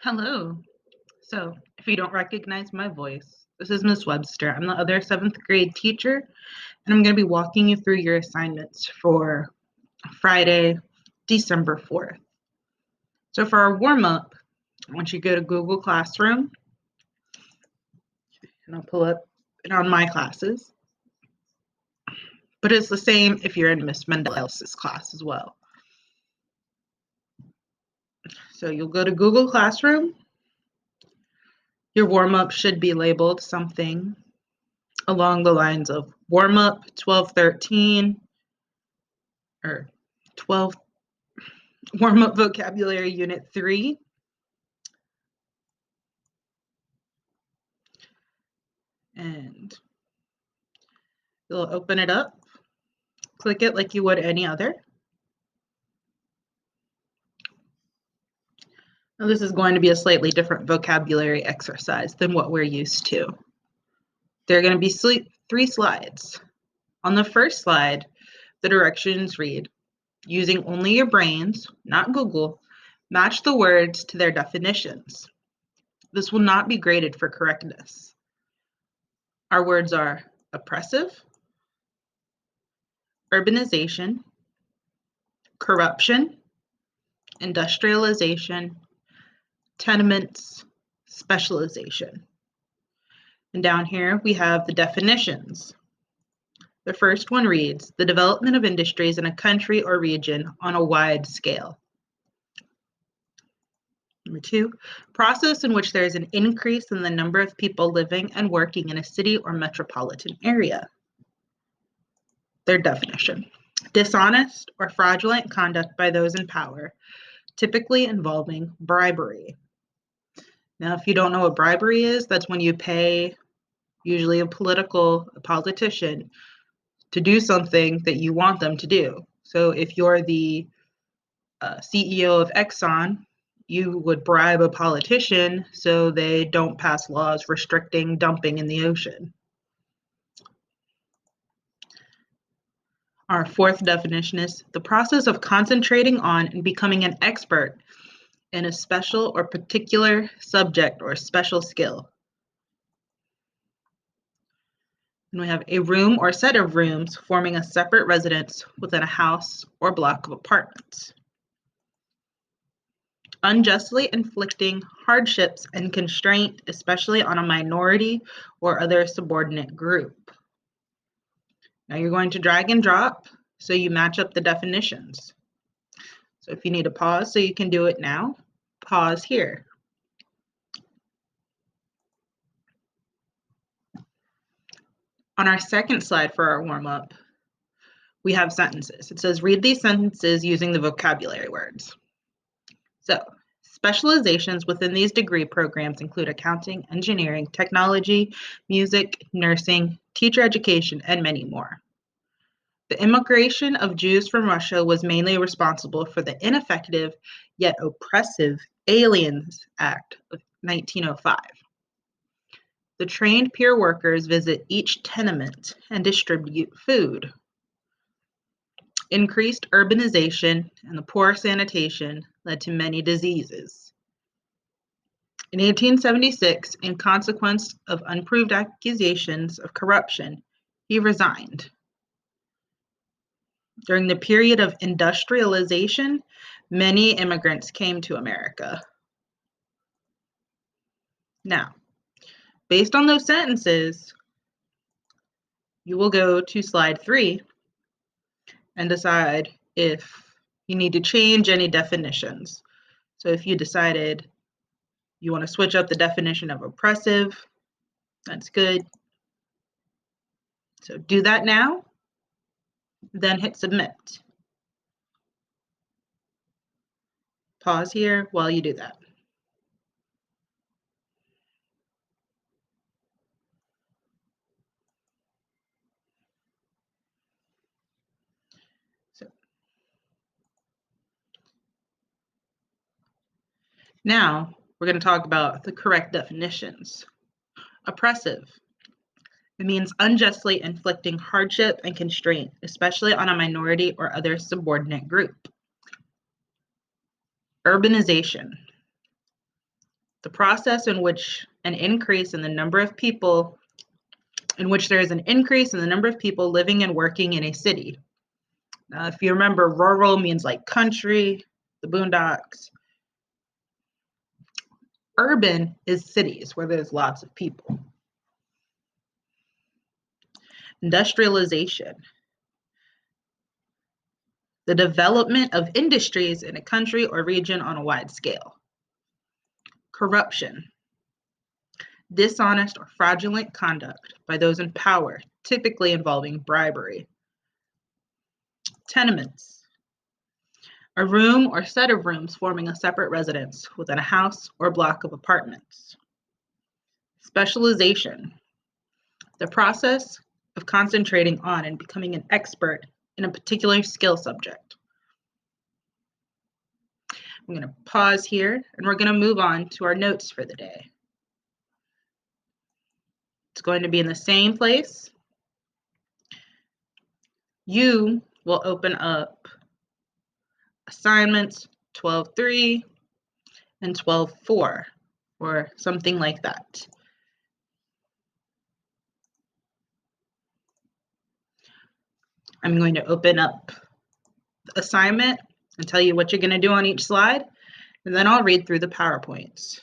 Hello. So, if you don't recognize my voice, this is Miss Webster. I'm the other seventh grade teacher, and I'm going to be walking you through your assignments for Friday, December 4th. So, for our warm up, I want you to go to Google Classroom, and I'll pull up it on my classes. But it's the same if you're in Miss Mendel's class as well. So, you'll go to Google Classroom. Your warm up should be labeled something along the lines of warm up 1213 or 12 warm up vocabulary unit 3. And you'll open it up, click it like you would any other. Now, this is going to be a slightly different vocabulary exercise than what we're used to. There are going to be 3 slides. On the first slide, the directions read, using only your brains, not Google, match the words to their definitions. This will not be graded for correctness. Our words are oppressive, urbanization, corruption, industrialization, tenements, specialization. And down here we have the definitions. The first one reads, the development of industries in a country or region on a wide scale. Number 2, process in which there is an increase in the number of people living and working in a city or metropolitan area. Third definition, dishonest or fraudulent conduct by those in power, typically involving bribery. Now, if you don't know what bribery is, that's when you pay usually a politician to do something that you want them to do. So if you're the CEO of Exxon, you would bribe a politician so they don't pass laws restricting dumping in the ocean. Our fourth definition is the process of concentrating on and becoming an expert in a special or particular subject or special skill. And we have a room or set of rooms forming a separate residence within a house or block of apartments. Unjustly inflicting hardships and constraint, especially on a minority or other subordinate group. Now you're going to drag and drop so you match up the definitions. So if you need to pause so you can do it now, pause here. On our second slide for our warm-up, we have sentences. It says, read these sentences using the vocabulary words. So, specializations within these degree programs include accounting, engineering, technology, music, nursing, teacher education, and many more. The immigration of Jews from Russia was mainly responsible for the ineffective yet oppressive Aliens Act of 1905. The trained peer workers visit each tenement and distribute food. Increased urbanization and the poor sanitation led to many diseases. In 1876, in consequence of unproved accusations of corruption, he resigned. During the period of industrialization, many immigrants came to America. Now, based on those sentences, you will go to slide 3 and decide if you need to change any definitions. So if you decided you want to switch up the definition of oppressive, that's good. So do that now, then hit submit. Pause here while you do that. Now, we're going to talk about the correct definitions. Oppressive. It means unjustly inflicting hardship and constraint, especially on a minority or other subordinate group. Urbanization. The process in which an increase in the number of people, in which there is an increase in the number of people living and working in a city. Now, if you remember, rural means like country, the boondocks. Urban is cities where there's lots of people. Industrialization. The development of industries in a country or region on a wide scale. Corruption. Dishonest or fraudulent conduct by those in power, typically involving bribery. Tenements. A room or set of rooms forming a separate residence within a house or block of apartments. Specialization. The process of concentrating on and becoming an expert in a particular skill subject. I'm going to pause here and we're going to move on to our notes for the day. It's going to be in the same place. You will open up assignments 12.3 and 12.4 or something like that. I'm going to open up the assignment and tell you what you're going to do on each slide, and then I'll read through the PowerPoints.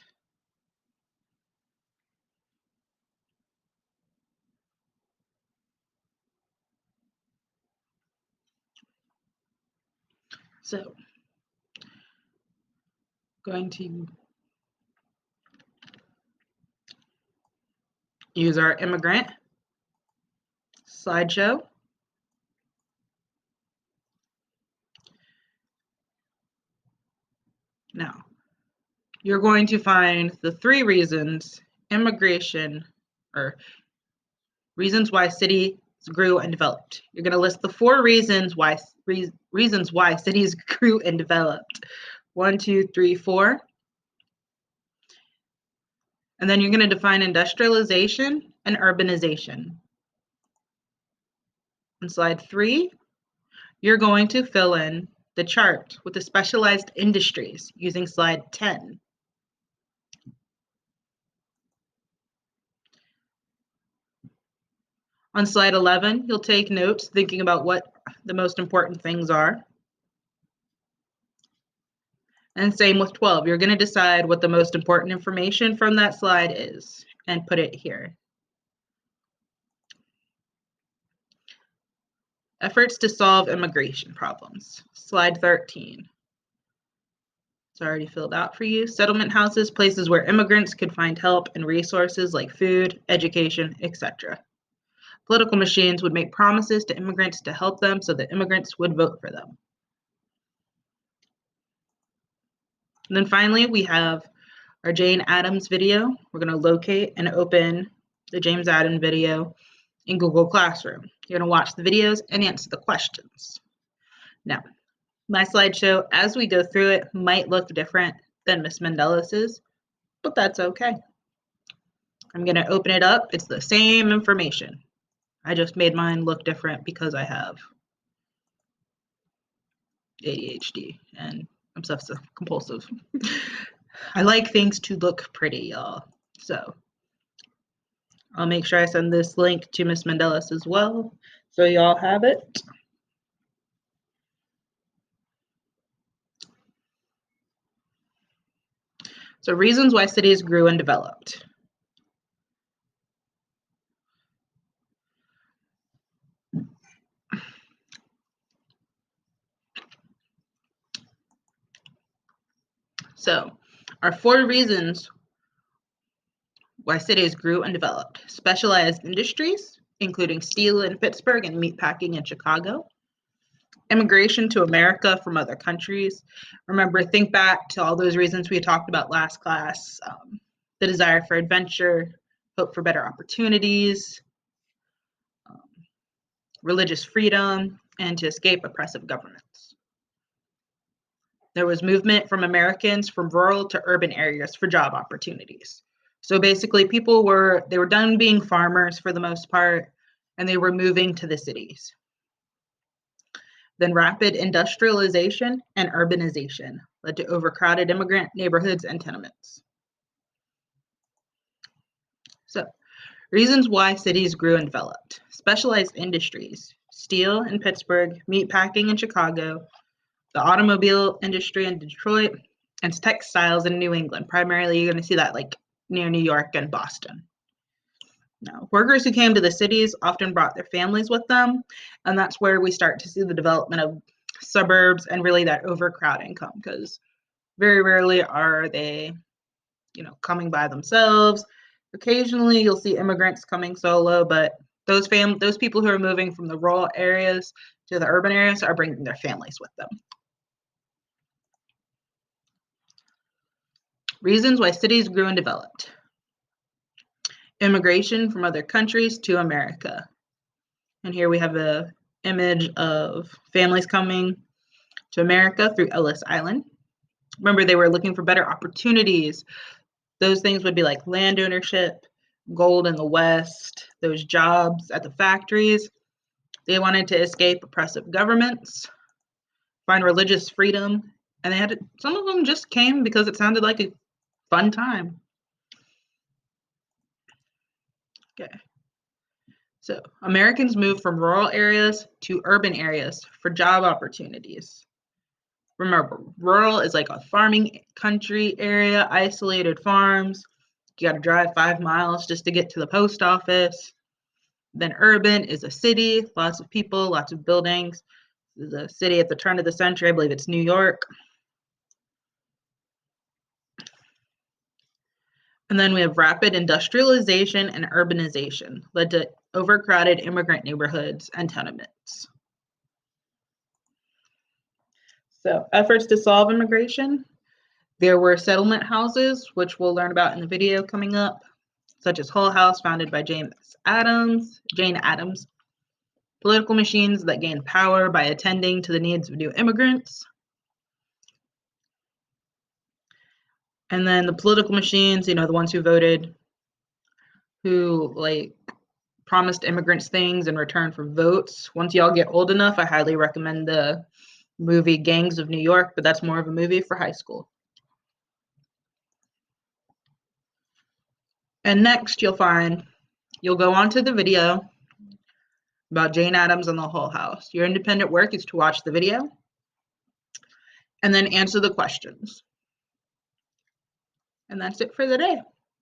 So, going to use our immigrant slideshow. Now, you're going to find the 3 reasons immigration, or reasons why cities grew and developed. You're going to list the 4 reasons why cities grew and developed. 1, 2, 3, 4. And then you're going to define industrialization and urbanization. On slide 3, you're going to fill in the chart with the specialized industries using slide 10. On slide 11, you'll take notes thinking about what the most important things are. And same with 12. You're going to decide what the most important information from that slide is and put it here. Efforts to solve immigration problems. Slide 13. It's already filled out for you. Settlement houses, places where immigrants could find help and resources like food, education, etc. Political machines would make promises to immigrants to help them so that immigrants would vote for them. And then finally, we have our Jane Addams video. We're going to locate and open the James Addams video in Google Classroom. You're going to watch the videos and answer the questions. Now, my slideshow, as we go through it, might look different than Ms. Mendelis's, but that's okay. I'm going to open it up. It's the same information. I just made mine look different because I have ADHD and obsessive compulsive. I like things to look pretty, y'all. So I'll make sure I send this link to Ms. Mendelis as well, so y'all have it. So reasons why cities grew and developed. So our 4 reasons why cities grew and developed. Specialized industries, including steel in Pittsburgh and meatpacking in Chicago. Immigration to America from other countries. Remember, think back to all those reasons we talked about last class. The desire for adventure, hope for better opportunities, religious freedom, and to escape oppressive governments. There was movement from Americans from rural to urban areas for job opportunities. So basically they were done being farmers for the most part, and they were moving to the cities. Then rapid industrialization and urbanization led to overcrowded immigrant neighborhoods and tenements. So, reasons why cities grew and developed. Specialized industries. Steel in Pittsburgh, meatpacking in Chicago, the automobile industry in Detroit, and textiles in New England. Primarily, you're going to see that like near New York and Boston. Now, workers who came to the cities often brought their families with them, and that's where we start to see the development of suburbs and really that overcrowding come, because very rarely are they, coming by themselves. Occasionally, you'll see immigrants coming solo, but those people who are moving from the rural areas to the urban areas are bringing their families with them. Reasons why cities grew and developed. Immigration from other countries to America. And here we have an image of families coming to America through Ellis Island. Remember, they were looking for better opportunities. Those things would be like land ownership, gold in the West, those jobs at the factories. They wanted to escape oppressive governments, find religious freedom, and some of them just came because it sounded like a fun time. Okay. So Americans moved from rural areas to urban areas for job opportunities. Remember, rural is like a farming country area, isolated farms. You got to drive 5 miles just to get to the post office. Then urban is a city, lots of people, lots of buildings. This is a city at the turn of the century. I believe it's New York. And then we have rapid industrialization and urbanization led to overcrowded immigrant neighborhoods and tenements. So efforts to solve immigration. There were settlement houses, which we'll learn about in the video coming up, such as Hull House, founded by Jane Addams. Political machines that gained power by attending to the needs of new immigrants. And then the political machines, the ones who voted, who promised immigrants things in return for votes. Once y'all get old enough, I highly recommend the movie Gangs of New York, but that's more of a movie for high school. And next you'll go on to the video about Jane Addams and the Hull House. Your independent work is to watch the video and then answer the questions. And that's it for the day.